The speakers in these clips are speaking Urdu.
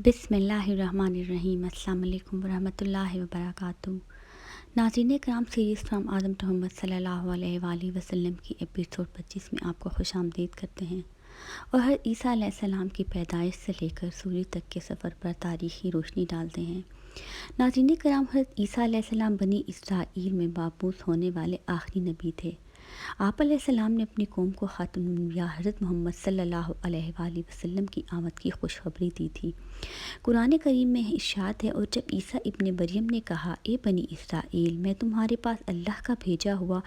بسم اللہ الرحمن الرحیم۔ السلام علیکم ورحمۃ اللہ وبرکاتہ۔ ناظرین کرام، سیریز فرام آدم ٹو محمد صلی اللہ علیہ وآلہ وسلم کی ایپیسوڈ 25 میں آپ کو خوش آمدید کرتے ہیں، اور ہر عیسیٰ علیہ السلام کی پیدائش سے لے کر سورج تک کے سفر پر تاریخی روشنی ڈالتے ہیں۔ ناظرین کرام، حضرت عیسیٰ علیہ السلام بنی اسرائیل میں مبعوث ہونے والے آخری نبی تھے۔ آپ علیہ السلام نے اپنی قوم کو خاتم الانبیاء حضرت محمد صلی اللہ علیہ وآلہ وسلم کی آمد کی خوشخبری دی تھی۔ قرآن کریم میں ارشاد ہے، اور جب عیسیٰ ابن مریم نے کہا، اے بنی اسرائیل، میں تمہارے پاس اللہ کا بھیجا ہوا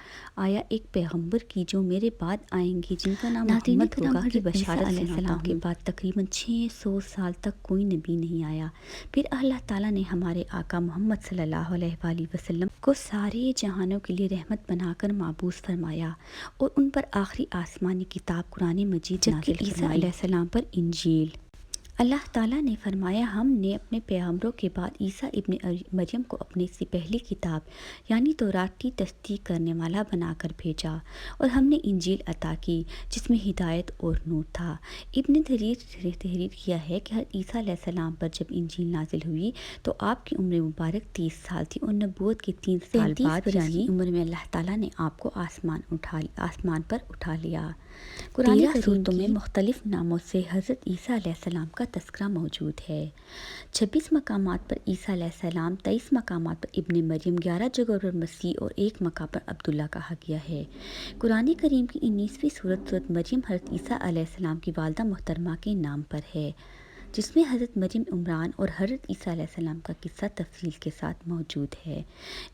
آیا ایک پیغمبر کی جو میرے بعد آئیں گے، جن کا نام محمد ہوگا، کی بشارت علیہ السلام کے بعد تقریباً 600 سال تک کوئی نبی نہیں آیا۔ پھر اللہ تعالیٰ نے ہمارے آقا محمد صلی اللہ علیہ وآلہ وسلم کو سارے جہانوں کے لیے رحمت بنا کر مبعوث فرمایا، اور ان پر آخری آسمانی کتاب قرآن مجید نازل فرمائی، عیسیٰ علیہ السلام پر انجیل۔ اللہ تعالیٰ نے فرمایا، ہم نے اپنے پیغمبروں کے بعد عیسیٰ ابن مریم کو اپنے سے پہلی کتاب یعنی تورات کی تصدیق کرنے والا بنا کر بھیجا، اور ہم نے انجیل عطا کی جس میں ہدایت اور نور تھا۔ ابن تحریر کیا ہے کہ حضرت عیسیٰ علیہ السلام پر جب انجیل نازل ہوئی تو آپ کی عمر مبارک 30 سال تھی، اور نبوت کے 3 سال بعد یعنی عمر میں اللہ تعالیٰ نے آپ کو آسمان پر اٹھا لیا۔ قرآن سورتوں میں مختلف ناموں سے حضرت عیسیٰ علیہ السلام کا تذکرہ موجود ہے۔ 26 مقامات پر عیسیٰ علیہ السلام، 23 مقامات پر ابن مریم، 11 جگہوں پر مسیح اور 1 مقام پر عبداللہ کہا گیا ہے۔ قرآن کریم کی 19ویں سورت مریم حضرت عیسیٰ علیہ السلام کی والدہ محترمہ کے نام پر ہے، جس میں حضرت مریم عمران اور حضرت عیسیٰ علیہ السلام کا قصہ تفصیل کے ساتھ موجود ہے۔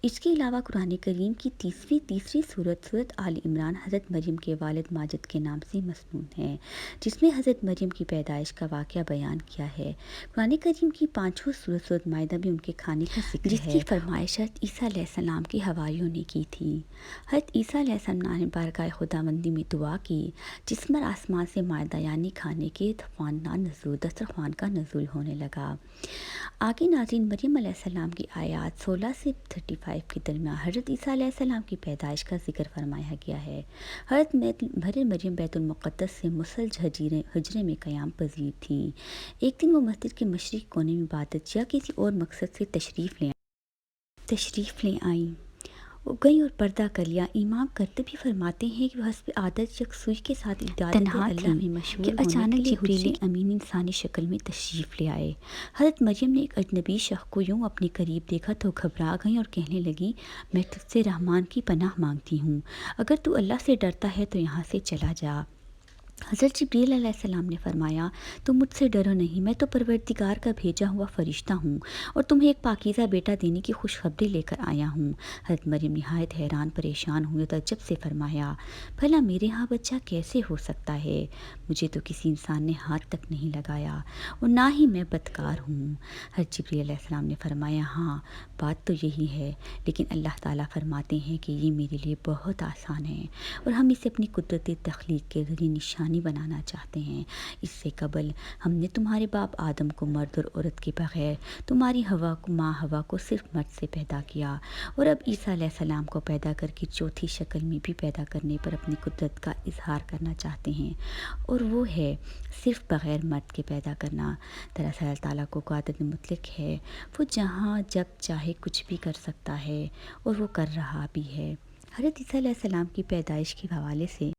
اس کے علاوہ قرآن کریم کی تیسری سورت آل عمران حضرت مریم کے والد ماجد کے نام سے مسنون ہے، جس میں حضرت مریم کی پیدائش کا واقعہ بیان کیا ہے۔ قرآن کریم کی 5ویں سورت مائدہ میں ان کے کھانے کا ذکر ہے، جس کی فرمائش حضرت عیسیٰ علیہ السلام کے حواریوں نے کی تھی۔ حضرت عیسیٰ علیہ السلام نے بارگاہ خداوندی میں دعا کی، جس پر آسمان سے مائدہ یعنی کھانے کے دسترخوان کا نزول ہونے لگا۔ آگے ناظرین، مریم علیہ السلام کی آیات 16 سے 35 کے درمیان حضرت عیسیٰ علیہ السلام کی پیدائش کا ذکر فرمایا گیا ہے۔ حضرت مریم بیت المقدس سے مسلح حجرے میں قیام پذیر تھیں۔ ایک دن وہ مسجد کے مشرقی کونے میں عبادت یا کسی اور مقصد سے تشریف لے آئیں، گئی اور پردہ کر لیا۔ امام قرطبی فرماتے ہیں کہ وہ حسب عادت یکسوئی کے ساتھ عبادت اللہ میں مشغول ہونے اچانک جبریل امین انسانی شکل میں تشریف لے آئے۔ حضرت مریم نے ایک اجنبی شخص کو یوں اپنے قریب دیکھا تو گھبرا گئیں اور کہنے لگی، میں تجھ سے رحمان کی پناہ مانگتی ہوں، اگر تو اللہ سے ڈرتا ہے تو یہاں سے چلا جا۔ حضرت جبریل علیہ السلام نے فرمایا، تم مجھ سے ڈرو نہیں، میں تو پروردگار کا بھیجا ہوا فرشتہ ہوں، اور تمہیں ایک پاکیزہ بیٹا دینے کی خوشخبری لے کر آیا ہوں۔ حضرت مریم نہایت حیران پریشان ہوئے، تعجب سے فرمایا، بھلا میرے ہاں بچہ کیسے ہو سکتا ہے؟ مجھے تو کسی انسان نے ہاتھ تک نہیں لگایا، اور نہ ہی میں بدکار ہوں۔ حضرت جبریل علیہ السلام نے فرمایا، ہاں بات تو یہی ہے، لیکن اللہ تعالیٰ فرماتے ہیں کہ یہ میرے لیے بہت آسان ہے، اور ہم اسے اپنی قدرت تخلیق کے ذریعے نشانی بنانا چاہتے ہیں۔ اس سے قبل ہم نے تمہارے باپ آدم کو مرد اور عورت کے بغیر، تمہاری ماں ہوا کو صرف مرد سے پیدا کیا، اور اب عیسیٰ علیہ السلام کو پیدا کر کے چوتھی شکل میں بھی پیدا کرنے پر اپنی قدرت کا اظہار کرنا چاہتے ہیں، اور وہ ہے صرف بغیر مرد کے پیدا کرنا۔ دراصل اللہ تعالیٰ کو قدرت مطلق ہے، وہ جہاں جب چاہے کچھ بھی کر سکتا ہے، اور وہ کر رہا بھی ہے۔ حضرت عیسیٰ علیہ السلام کی پیدائش کے حوالے سے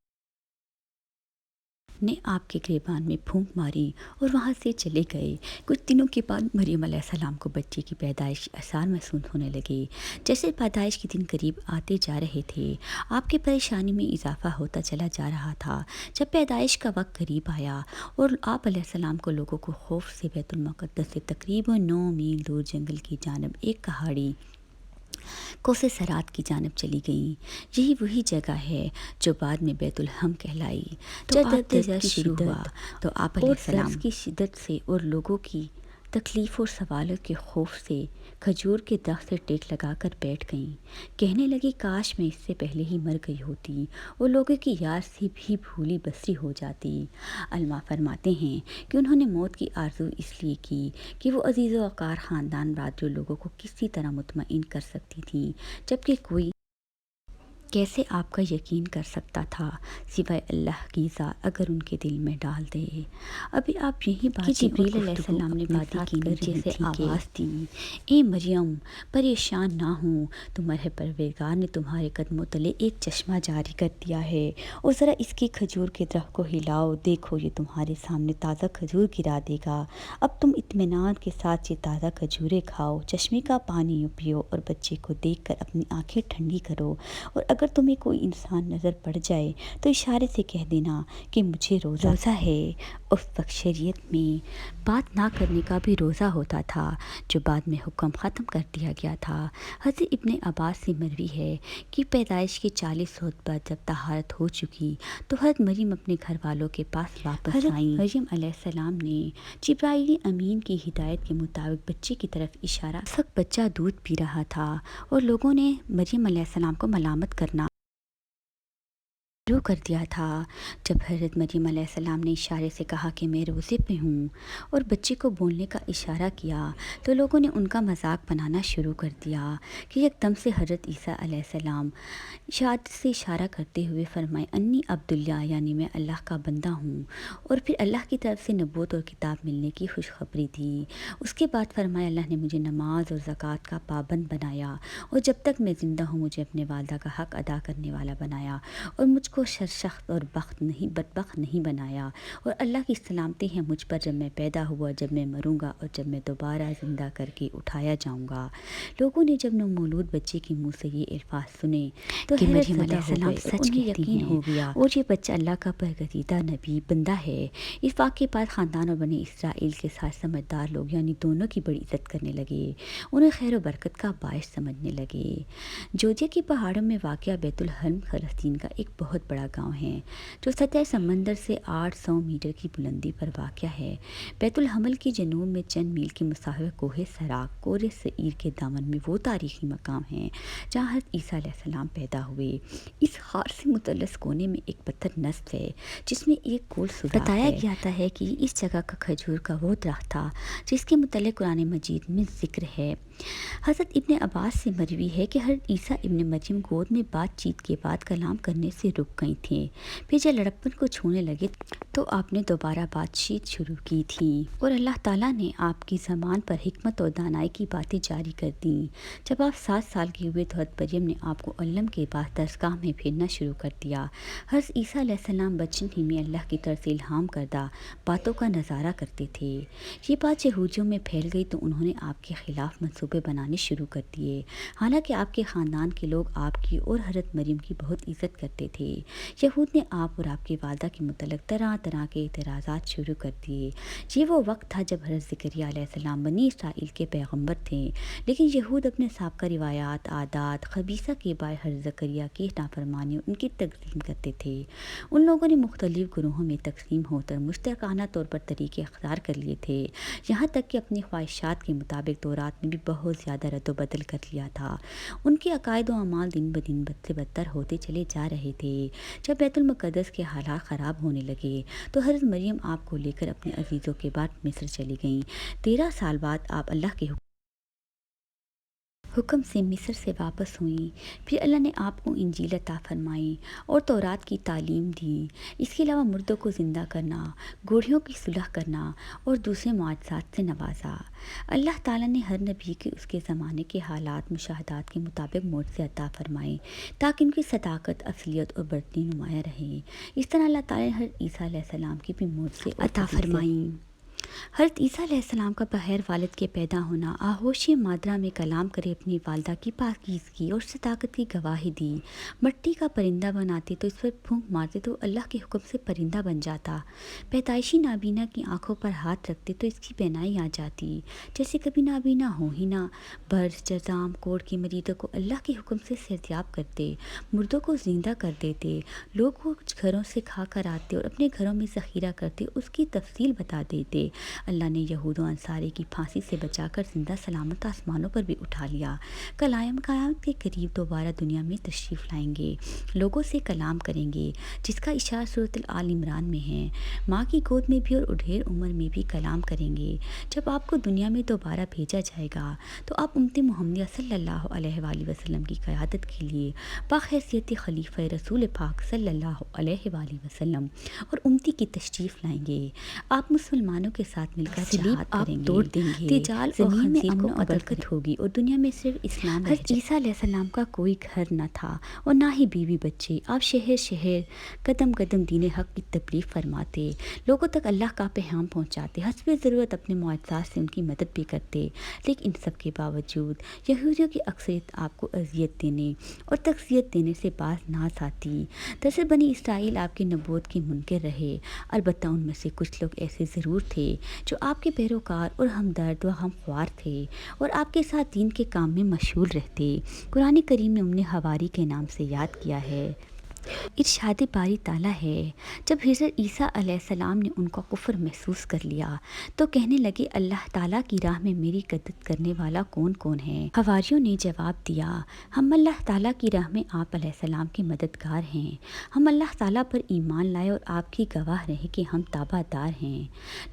نے آپ کے گریبان میں پھونک ماری اور وہاں سے چلے گئے۔ کچھ دنوں کے بعد مریم علیہ السلام کو بچے کی پیدائش آثار محسوس ہونے لگے۔ جیسے پیدائش کے دن قریب آتے جا رہے تھے، آپ کی پریشانی میں اضافہ ہوتا چلا جا رہا تھا۔ جب پیدائش کا وقت قریب آیا اور آپ علیہ السلام کو لوگوں کو خوف سے بیت المقدس سے تقریباً 9 میل دور جنگل کی جانب ایک پہاڑی کوسے سرات کی جانب چلی گئیں۔ یہی وہی جگہ ہے جو بعد میں بیت الحم کہلائی۔ جب درد شروع ہوا تو آپ علیہ السلام کی شدت سے اور لوگوں کی تکلیف اور سوالوں کے خوف سے کھجور کے درخت سے ٹیک لگا کر بیٹھ گئیں۔ کہنے لگی، کاش میں اس سے پہلے ہی مر گئی ہوتی اور لوگوں کی یاد سے بھی بھولی بسری ہو جاتی۔ علماء فرماتے ہیں کہ انہوں نے موت کی آرزو اس لیے کی کہ وہ عزیز و وقار خاندان رات جو لوگوں کو کسی طرح مطمئن کر سکتی تھی، جبکہ کوئی کیسے آپ کا یقین کر سکتا تھا سوائے اللہ کی ذات اگر ان کے دل میں ڈال دے۔ ابھی آپ یہی بات جبریل علیہ السلام نے وادی کے نیچے سے آواز دی، اے مریم پریشان نہ ہوں، تمہارے پروردگار نے تمہارے قدموں تلے ایک چشمہ جاری کر دیا ہے، اور ذرا اس کی کھجور کے درخت کو ہلاؤ، دیکھو یہ تمہارے سامنے تازہ کھجور گرا دے گا، اب تم اطمینان کے ساتھ یہ تازہ کھجوریں کھاؤ، چشمے کا پانی پیو اور بچے کو دیکھ کر اپنی آنکھیں ٹھنڈی کرو، اور اگر تمہیں کوئی انسان نظر پڑ جائے تو اشارے سے کہہ دینا کہ مجھے روزہ ہے۔ اس وقت شریعت میں بات نہ کرنے کا بھی روزہ ہوتا تھا، جو بعد میں حکم ختم کر دیا گیا تھا۔ حضرت ابن عباس سے مروی ہے کہ پیدائش کے 40 روز بعد جب طہارت ہو چکی تو حضرت مریم اپنے گھر والوں کے پاس واپس آئیں۔ مریم علیہ السلام نے جبرائیل امین کی ہدایت کے مطابق بچے کی طرف اشارہ، اس وقت بچہ دودھ پی رہا تھا اور لوگوں نے مریم علیہ السلام کو ملامت کرنا شروع کر دیا تھا۔ جب حضرت مریم علیہ السلام نے اشارے سے کہا کہ میں روزے پہ ہوں اور بچے کو بولنے کا اشارہ کیا تو لوگوں نے ان کا مذاق بنانا شروع کر دیا کہ یک دم سے حضرت عیسیٰ علیہ السلام شہادت سے اشارہ کرتے ہوئے فرمائے انی عبداللہ، یعنی میں اللہ کا بندہ ہوں، اور پھر اللہ کی طرف سے نبوت اور کتاب ملنے کی خوشخبری دی۔ اس کے بعد فرمایا اللہ نے مجھے نماز اور زکوٰۃ کا پابند بنایا، اور جب تک میں زندہ ہوں مجھے اپنے والدہ کا حق ادا کرنے والا بنایا، اور مجھ کو سرسخت اور بدبخت نہیں بنایا، اور اللہ کی سلامتی ہے مجھ پر جب میں پیدا ہوا، جب میں مروں گا اور جب میں دوبارہ زندہ کر کے اٹھایا جاؤں گا۔ لوگوں نے جب نومولود بچے کے منہ سے یہ الفاظ سنے تو کہ مریم علیہ السلام سچ کہتی ہیں، ہو گیا اور یہ بچہ اللہ کا برگزیدہ نبی بندہ ہے۔ اس واقعے بعد خاندان اور بنی اسرائیل کے ساتھ سمجھدار لوگ یعنی دونوں کی بڑی عزت کرنے لگے، انہیں خیر و برکت کا باعث سمجھنے لگے۔ جورجیا کی پہاڑوں میں واقع بیت الحرم فلسطین کا ایک بہت بڑا گاؤں ہے جو سطح سمندر سے 800 میٹر کی بلندی پر واقع ہے۔ بیت الحمل کے جنوب میں چند میل کے مسافت کوہ سراق کور سعیر کے دامن میں وہ تاریخی مقام ہے جہاں حضرت عیسیٰ علیہ السلام پیدا ہوئے۔ اس خار سے مثلث کونے میں ایک پتھر نصب ہے جس میں ایک گول سوراخ ہے۔ بتایا جاتا ہے کہ اس جگہ کا کھجور کا وہ درخت تھا جس کے متعلق قرآن مجید میں ذکر ہے۔ حضرت ابن عباس سے مروی ہے کہ حضرت عیسیٰ ابن مریم گود میں بات چیت کے بعد کلام کرنے سے رک گئی تھیں، پھر جب لڑکپن کو چھونے لگے تو آپ نے دوبارہ بات چیت شروع کی تھی اور اللہ تعالیٰ نے آپ کی زبان پر حکمت اور دانائی کی باتیں جاری کر دیں۔ جب آپ 7 سال کے ہوئے تو حضرت مریم نے آپ کو علم کے بعد درسگاہ میں پھرنا شروع کر دیا۔ حضرت عیسیٰ علیہ السلام بچپن ہی میں اللہ کی طرف سے الہام کردہ باتوں کا نظارہ کرتے تھے۔ یہ بات یہودیوں میں پھیل گئی تو انہوں نے آپ کے خلاف منصوبے بنانے شروع کر دیے، حالانکہ آپ کے خاندان کے لوگ آپ کی اور حضرت مریم کی بہت عزت کرتے تھے۔ یہود نے آپ اور آپ کی والدہ کے متعلق طرح طرح کے اعتراضات شروع کر دیے۔ یہ وہ وقت تھا جب حضرت زکریا علیہ السلام بنی اسرائیل کے پیغمبر تھے، لیکن یہود اپنے سابقہ روایات، عادات خبیثہ کے باعث حضرت زکریا کی نافرمانی اور ان کی تکذیب کرتے تھے۔ ان لوگوں نے مختلف گروہوں میں تقسیم ہو کر مشترکانہ طور پر طریقے اختیار کر لیے تھے، یہاں تک کہ اپنی خواہشات کے مطابق تورات میں بھی بہت زیادہ رد و بدل کر لیا تھا۔ ان کے عقائد و اعمال دن بدن بد سے بدتر ہوتے چلے جا رہے تھے۔ جب بیت المقدس کے حالات خراب ہونے لگے تو حضرت مریم آپ کو لے کر اپنے عزیزوں کے بعد مصر چلی گئیں۔ 13 سال بعد آپ اللہ کے حکم سے مصر سے واپس ہوئیں، پھر اللہ نے آپ کو انجیل عطا فرمائی اور تورات کی تعلیم دی۔ اس کے علاوہ مردوں کو زندہ کرنا، گوڑھیوں کی صلح کرنا اور دوسرے معجزات سے نوازا۔ اللہ تعالیٰ نے ہر نبی کے اس کے زمانے کے حالات مشاہدات کے مطابق معجزے عطا فرمائے تاکہ ان کی صداقت، اصلیت اور برتری نمایاں رہے۔ اس طرح اللہ تعالیٰ نے حضرت عیسیٰ علیہ السلام کی بھی معجزے عطا فرمائیں۔ حضرت عیسیٰ علیہ السلام کا بغیر والد کے پیدا ہونا، آغوش مادرہ میں کلام کرے اپنی والدہ کی پاکیزگی اور صداقت کی گواہی دی، مٹی کا پرندہ بناتے تو اس پر پھونک مارتے تو اللہ کے حکم سے پرندہ بن جاتا، پیدائشی نابینا کی آنکھوں پر ہاتھ رکھتے تو اس کی بینائی آ جاتی، جیسے کبھی نابینا ہو ہی نہ، برس، جزام، کوڑ کے مریضوں کو اللہ کے حکم سے صحتیاب کرتے، مردوں کو زندہ کر دیتے، لوگ کو گھروں سے کھا کر آتے اور اپنے گھروں میں ذخیرہ کرتے، اس کی تفصیل بتا دیتے، اللہ نے یہود و انصاری کی پھانسی سے بچا کر زندہ سلامت آسمانوں پر بھی اٹھا لیا۔ قیامت کے قریب دوبارہ دنیا میں تشریف لائیں گے، لوگوں سے کلام کریں گے، جس کا اشارہ سورۃ آل عمران میں ہے۔ ماں کی گود میں بھی اور اڈھیر عمر میں بھی کلام کریں گے۔ جب آپ کو دنیا میں دوبارہ بھیجا جائے گا تو آپ امت محمدیہ صلی اللہ علیہ وآلہ وسلم کی قیادت کے لیے بحیثیت خلیفہ رسول پاک صلی اللہ علیہ وآلہ وسلم اور امتی کی تشریف لائیں گے۔ آپ مسلمانوں کے ساتھ مل کر جہاد کریں گے، توڑ دیں گے، تجال اور خنزیر کو برکت ہوگی اور دنیا میں صرف اسلام رہ جائے گا۔ عیسیٰ علیہ السلام کا کوئی گھر نہ تھا اور نہ ہی بیوی بچے۔ آپ شہر شہر قدم قدم دین حق کی تبلیغ فرماتے، لوگوں تک اللہ کا پیغام پہنچاتے، حسب ضرورت اپنے معجزات سے ان کی مدد بھی کرتے۔ لیکن ان سب کے باوجود یہودیوں کی اکثریت آپ کو اذیت دینے اور تقزیت دینے سے باز نہ آتی۔ دراصل بنی اسرائیل آپ کی نبوت کے منکر رہے، البتہ ان میں سے کچھ لوگ ایسے ضرور تھے جو آپ کے پیروکار اور ہمدرد و ہمخوار تھے اور آپ کے ساتھ دین کے کام میں مشغول رہتے۔ قرآن کریم نے انہیں حواری کے نام سے یاد کیا ہے۔ ارشاد باری تعالیٰ ہے، جب حضرت عیسیٰ علیہ السلام نے ان کا کفر محسوس کر لیا تو کہنے لگے اللہ تعالیٰ کی راہ میں میری قدت کرنے والا کون کون ہے؟ حواریوں نے جواب دیا، ہم اللہ تعالیٰ کی راہ میں آپ علیہ السلام کے مددگار ہیں، ہم اللہ تعالیٰ پر ایمان لائے اور آپ کی گواہ رہے کہ ہم تابع دار ہیں۔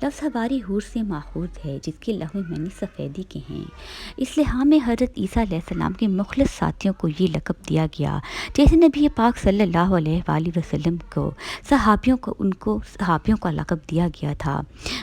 لفظ حواری حور سے ماخوذ ہے جس کے لغو معنی سفیدی کے ہیں۔ اس لحاظ میں حضرت عیسیٰ علیہ السلام کے مخلص ساتھیوں کو یہ لقب دیا گیا، جیسے نبی پاک صلی اللہ علیہ وآلہ وسلم کو صحابیوں کا لقب دیا گیا تھا۔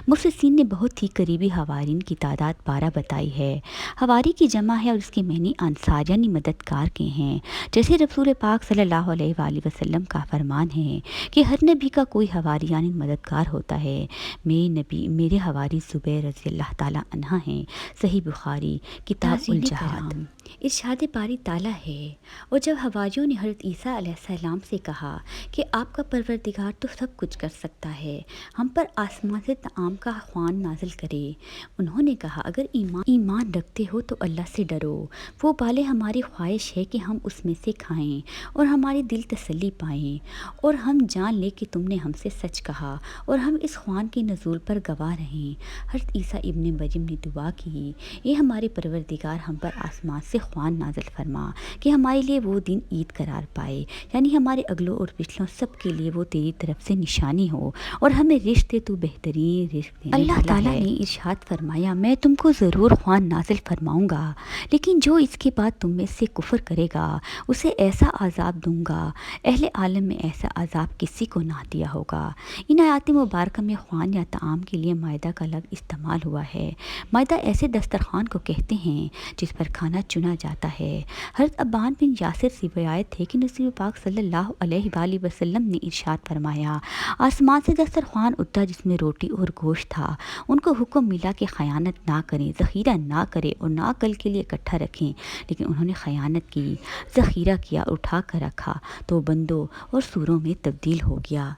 مفسرین نے بہت ہی قریبی حوارین کی تعداد 12 بتائی ہے۔ حواری کی جمع ہے اور اس کے معنی انصار یعنی مددگار کے ہیں، جیسے رسول پاک صلی اللہ علیہ وآلہ وسلم کا فرمان ہے کہ ہر نبی کا کوئی حواری یعنی مددگار ہوتا ہے۔ میرے حواری زبیر رضی اللہ تعالیٰ عنہ ہیں۔ صحیح بخاری کتاب الجہاد۔ ارشاد باری تعالیٰ ہے، اور جب حواریوں نے حضرت عیسیٰ علیہ السلام سے کہا کہ آپ کا پروردگار تو سب کچھ کر سکتا ہے، ہم پر آسمان سے طعام کا خوان نازل کرے، انہوں نے کہا اگر ایمان رکھتے ہو تو اللہ سے ڈرو، وہ بالے ہماری خواہش ہے کہ ہم اس میں سے کھائیں اور ہماری دل تسلی پائیں، اور ہم جان لیں کہ تم نے ہم سے سچ کہا اور ہم اس خوان کے نزول پر گواہ رہیں۔ حضرت عیسیٰ ابن مریم نے دعا کی، اے ہمارے پروردگار ہم پر آسمان سے خوان نازل فرما کہ ہمارے لیے وہ دن عید قرار پائے، یعنی ہمارے اگلوں اور پچھلوں سب کے لیے وہ تیری طرف سے نشانی ہو، اور ہمیں رزق دے، تو بہترین رزق دینے والا ہے۔ اللہ تعالیٰ نے ارشاد فرمایا، میں تم کو ضرور خوان نازل فرماؤں گا، لیکن جو اس کے بعد تم میں سے کفر کرے گا اسے ایسا عذاب دوں گا، اہل عالم میں ایسا عذاب کسی کو نہ دیا ہوگا۔ ان آیات مبارکہ میں خوان یا طعام کے لیے مائدہ کا لفظ استعمال ہوا ہے۔ مائدہ ایسے دسترخوان کو کہتے ہیں جس پر کھانا چنا جاتا ہے۔ حضرت عبان بن یاسر سے روایت ہے کہ نبی پاک صلی اللہ علیہ وآلہ وسلم نے ارشاد فرمایا، آسمان سے دسترخوان اترا جس میں روٹی اور گوشت تھا، ان کو حکم ملا کہ خیانت نہ کریں، ذخیرہ نہ کریں اور نہ کل کے لیے اکٹھا رکھیں، لیکن انہوں نے خیانت کی، ذخیرہ کیا، اٹھا کر رکھا تو بندوں اور سوروں میں تبدیل ہو گیا۔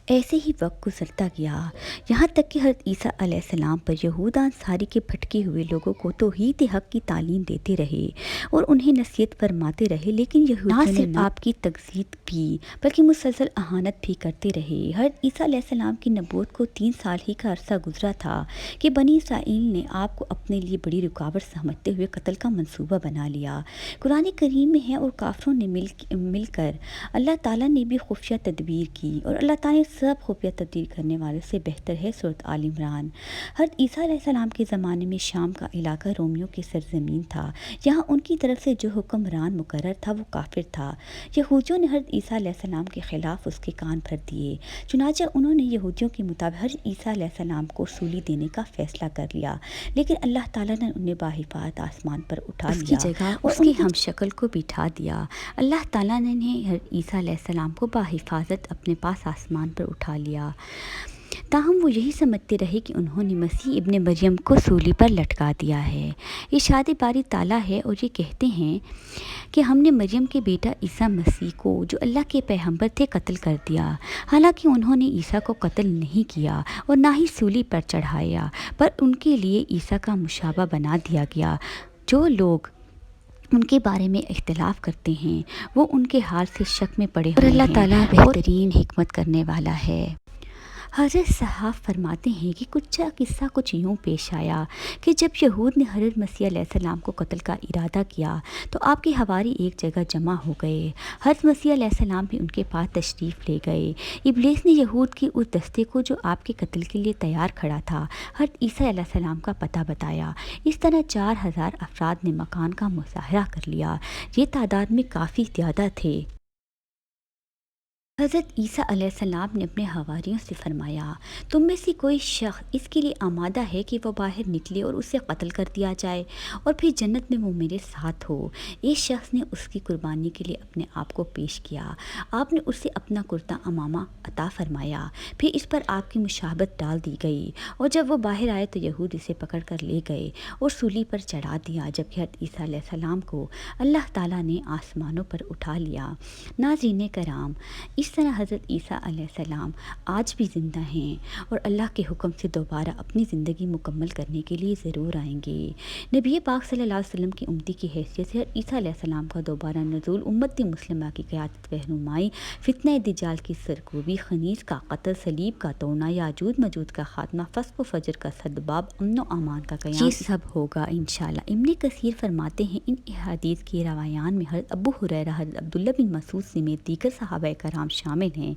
ایسے ہی وقت گزرتا گیا، یہاں تک کہ حضرت عیسیٰ علیہ السلام پر یہود انصاری کے بھٹکے ہوئے لوگوں کو توحید حق کی تعلیم دیتے رہے اور انہیں نصیحت فرماتے رہے، لیکن یہودیوں نے نہ صرف آپ کی تکذیب کی بلکہ مسلسل اہانت بھی کرتے رہے۔ حضرت عیسیٰ علیہ السلام کی نبوت کو 3 سال ہی کا عرصہ گزرا تھا کہ بنی اسرائیل نے آپ کو اپنے لیے بڑی رکاوٹ سمجھتے ہوئے قتل کا منصوبہ بنا لیا۔ قرآن کریم میں ہے، اور کافروں نے مل کر اللہ تعالیٰ نے بھی خفیہ تدبیر کی، اور اللہ تعالیٰ سب خفیہ تدبیر کرنے والوں سے بہتر ہے۔ سورۃ آل عمران۔ حضرت عیسیٰ علیہ السلام کے زمانے میں شام کا علاقہ رومیوں کی سرزمین تھا، یہاں ان کی طرف سے جو حکمران مقرر تھا وہ کافر تھا۔ یہودیوں نے حضرت عیسیٰ علیہ السلام کے خلاف اس کے کان بھر دیے، چنانچہ انہوں نے یہودیوں کے مطابق حضرت عیسیٰ علیہ السلام کو سولی دینے کا فیصلہ کر لیا، لیکن اللہ تعالیٰ نے انہیں باحفاظت آسمان پر اٹھا لیا، اس کی جگہ اس کے ہم شکل کو بٹھا دیا۔ اللہ تعالیٰ نے حضرت عیسیٰ علیہ السلام کو باحفاظت اپنے پاس آسمان پر اٹھا لیا، تاہم وہ یہی سمجھتے رہے کہ انہوں نے مسیح ابن مریم کو سولی پر لٹکا دیا ہے۔ ارشاد باری تعالیٰ ہے، اور یہ کہتے ہیں کہ ہم نے مریم کے بیٹا عیسیٰ مسیح کو جو اللہ کے پیغمبر تھے قتل کر دیا، حالانکہ انہوں نے عیسیٰ کو قتل نہیں کیا اور نہ ہی سولی پر چڑھایا، پر ان کے لیے عیسیٰ کا مشابہ بنا دیا گیا۔ جو لوگ ان کے بارے میں اختلاف کرتے ہیں وہ ان کے حال سے شک میں پڑے ہوئے ہیں، اور اللہ تعالیٰ بہترین حکمت کرنے والا ہے۔ حضرت صاحب فرماتے ہیں کہ کچھ قصہ کچھ یوں پیش آیا کہ جب یہود نے حضرت مسیح علیہ السلام کو قتل کا ارادہ کیا تو آپ کے حواری ایک جگہ جمع ہو گئے۔ حضرت مسیح علیہ السلام بھی ان کے پاس تشریف لے گئے۔ ابلیس نے یہود کی اس دستے کو جو آپ کے قتل کے لیے تیار کھڑا تھا حضرت عیسیٰ علیہ السلام کا پتہ بتایا۔ اس طرح 4000 افراد نے مکان کا مظاہرہ کر لیا۔ یہ تعداد میں کافی زیادہ تھے۔ حضرت عیسیٰ علیہ السلام نے اپنے حواریوں سے فرمایا، تم میں سے کوئی شخص اس کے لیے آمادہ ہے کہ وہ باہر نکلے اور اسے قتل کر دیا جائے اور پھر جنت میں وہ میرے ساتھ ہو۔ ایک شخص نے اس کی قربانی کے لیے اپنے آپ کو پیش کیا۔ آپ نے اسے اپنا کرتا امامہ عطا فرمایا، پھر اس پر آپ کی مشابہت ڈال دی گئی، اور جب وہ باہر آئے تو یہود اسے پکڑ کر لے گئے اور سولی پر چڑھا دیا، جبکہ حضرت عیسیٰ علیہ السلام کو اللہ تعالیٰ نے آسمانوں پر اٹھا لیا۔ ناظرین کرام، اس طرح حضرت عیسیٰ علیہ السلام آج بھی زندہ ہیں اور اللہ کے حکم سے دوبارہ اپنی زندگی مکمل کرنے کے لیے ضرور آئیں گے۔ نبی پاک صلی اللہ علیہ وسلم کی امتی کی حیثیت سے حضرت عیسیٰ علیہ السلام کا دوبارہ نزول، امت مسلمہ کی قیادت و رہنمائی، فتنہ دجال کی سرکوبی، خنیس کا قتل، صلیب کا توڑنا، یاجوج ماجوج کا خاتمہ، فسق و فجر کا سدباب، امن و امان کا قیام، یہ سب ہوگا انشاءاللہ۔ ابن کثیر فرماتے ہیں ان احادیث کی روایان میں حضرت ابو ہریرہ، حضرت عبداللہ بن مسعود سمیت دیگر صحابہ کرام شامل ہیں۔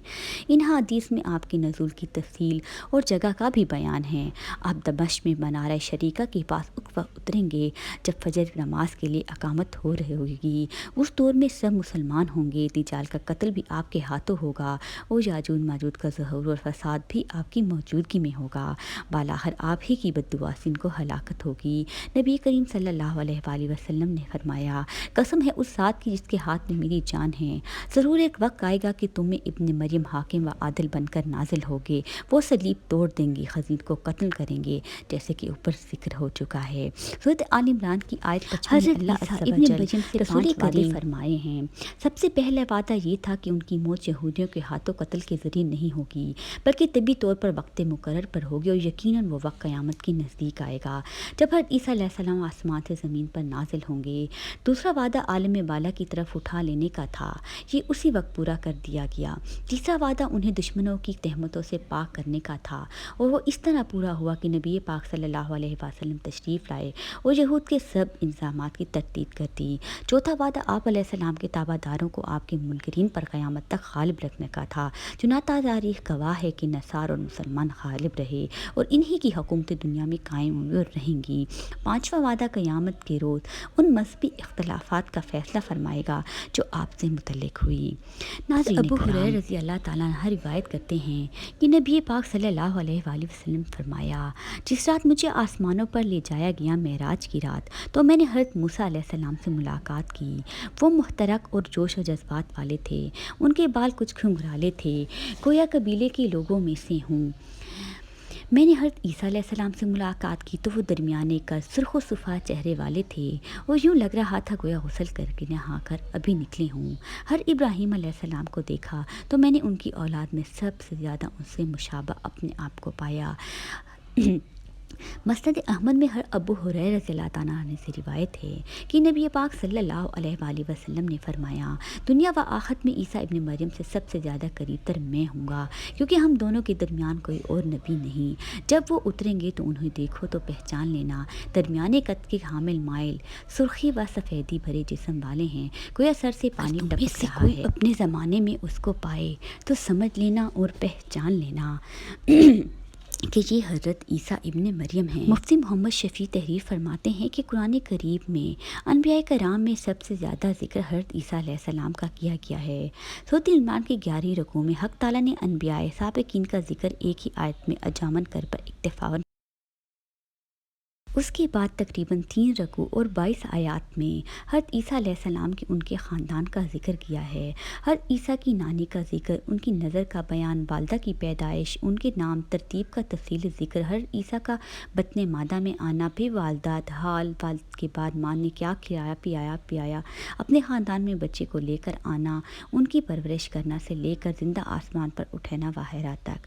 ان حدیث میں آپ کے نزول کی تفصیل اور جگہ کا بھی بیان ہے۔ آپ دمشق میں منارہ شریکہ کے پاس اس وقت اتریں گے جب فجر نماز کے لیے اقامت ہو رہی ہوگی۔ اس دور میں سب مسلمان ہوں گے، دجال کا قتل بھی آپ کے ہاتھوں ہوگا اور یاجوج ماجوج کا ظہور اور فساد بھی آپ کی موجودگی میں ہوگا۔ بالاخر آپ ہی کی بددعا سے ان کو ہلاکت ہوگی۔ نبی کریم صلی اللہ علیہ وآلہ وسلم نے فرمایا، قسم ہے اس ذات کی جس کے ہاتھ میں میری جان ہے، ضرور ایک وقت آئے گا کہ تم میں ابن مریم حاکم و عادل بن کر نازل ہوگے۔ وہ صلیب توڑ دیں گے، خنزیر کو قتل کریں گے، جیسے کہ اوپر ذکر ہو چکا ہے۔ سورۃ آل عمران کی آیت 55 میں اللہ عز و جل رسول کریم فرمائے ہیں، سب سے پہلا وعدہ یہ تھا کہ ان کی موت یہودیوں کے ہاتھوں قتل کے ذریعے نہیں ہوگی، بلکہ طبی طور پر وقت مقرر پر ہوگی، اور یقیناً وہ وقت قیامت کی نزدیک آئے گا جب حضرت عیسیٰ علیہ السلام آسمان سے زمین پر نازل ہوں گے۔ دوسرا وعدہ عالم بالا کی طرف اٹھا لینے کا تھا، یہ اسی وقت پورا کر دیا گیا۔ تیسرا وعدہ انہیں دشمنوں کی تہمتوں سے پاک کرنے کا تھا، اور وہ اس طرح پورا ہوا کہ نبی پاک صلی اللہ علیہ وسلم تشریف لائے اور یہود کے سب انتظامات کی تردید کر دی۔ چوتھا وعدہ آپ علیہ السلام کے تابع داروں کو آپ کے منکرین پر قیامت تک غالب رکھنے کا تھا۔ چنانچہ تاریخ گواہ ہے کہ نصارى اور مسلمان غالب رہے اور انہی کی حکومت دنیا میں قائم ہوئی اور رہیں گی۔ پانچواں وعدہ قیامت کے روز ان مذہبی اختلافات کا فیصلہ فرمائے گا جو آپ سے متعلق ہوئی۔ ناظرین ابو ہریرہ رضی اللہ تعالیٰ عنہ روایت کرتے ہیں کہ نبی پاک صلی اللہ علیہ وآلہ وسلم فرمایا، جس رات مجھے آسمانوں پر لے جایا گیا، معراج کی رات، تو میں نے حضرت موسیٰ علیہ السلام سے ملاقات کی۔ وہ محترق اور جوش و جذبات والے تھے، ان کے بال کچھ گھنگھرالے تھے، گویا قبیلے کے لوگوں میں سے ہوں۔ میں نے حضرت عیسیٰ علیہ السلام سے ملاقات کی تو وہ درمیانے قد، سرخ و صفا چہرے والے تھے، اور یوں لگ رہا تھا گویا غسل کر کے نہا کر ابھی نکلے ہوں۔ ہر ابراہیم علیہ السلام کو دیکھا تو میں نے ان کی اولاد میں سب سے زیادہ ان سے مشابہ اپنے آپ کو پایا۔ مسند احمد میں ہر ابو ہریرہ رضی اللہ تعالیٰ عنہ سے روایت ہے کہ نبی پاک صلی اللہ علیہ وآلہ وسلم نے فرمایا، دنیا و آخرت میں عیسیٰ ابن مریم سے سب سے زیادہ قریب تر میں ہوں گا، کیونکہ ہم دونوں کے درمیان کوئی اور نبی نہیں۔ جب وہ اتریں گے تو انہیں دیکھو تو پہچان لینا، درمیانے قد کے حامل مائل، سرخی و سفیدی بھرے جسم والے ہیں، گویا سر سے پانی ٹپک رہا ہے۔ اپنے زمانے میں اس کو پائے تو سمجھ لینا اور پہچان لینا کہ یہ حضرت عیسیٰ ابن مریم ہیں۔ مفتی محمد شفیع تحریر فرماتے ہیں کہ قرآن کریم میں انبیاء کرام میں سب سے زیادہ ذکر حضرت عیسیٰ علیہ السلام کا کیا گیا ہے۔ سورۃ عمران کی 11 رکوع میں حق تعالیٰ نے انبیاء سابقین کا ذکر ایک ہی آیت میں اجامن کر پر اکتفاً اس کے بعد تقریباً 3 رکوع اور 22 آیات میں حضرت عیسیٰ علیہ السلام کے ان کے خاندان کا ذکر کیا ہے۔ حضرت عیسیٰ کی نانی کا ذکر، ان کی نظر کا بیان، والدہ کی پیدائش، ان کے نام ترتیب کا تفصیلی ذکر، حضرت عیسیٰ کا بطن مادہ میں آنا، پھر والدات حال، والد کے بعد ماں نے کیا کھلایا پلایا، اپنے خاندان میں بچے کو لے کر آنا، ان کی پرورش کرنا سے لے کر زندہ آسمان پر اٹھانا وغیرہ تک۔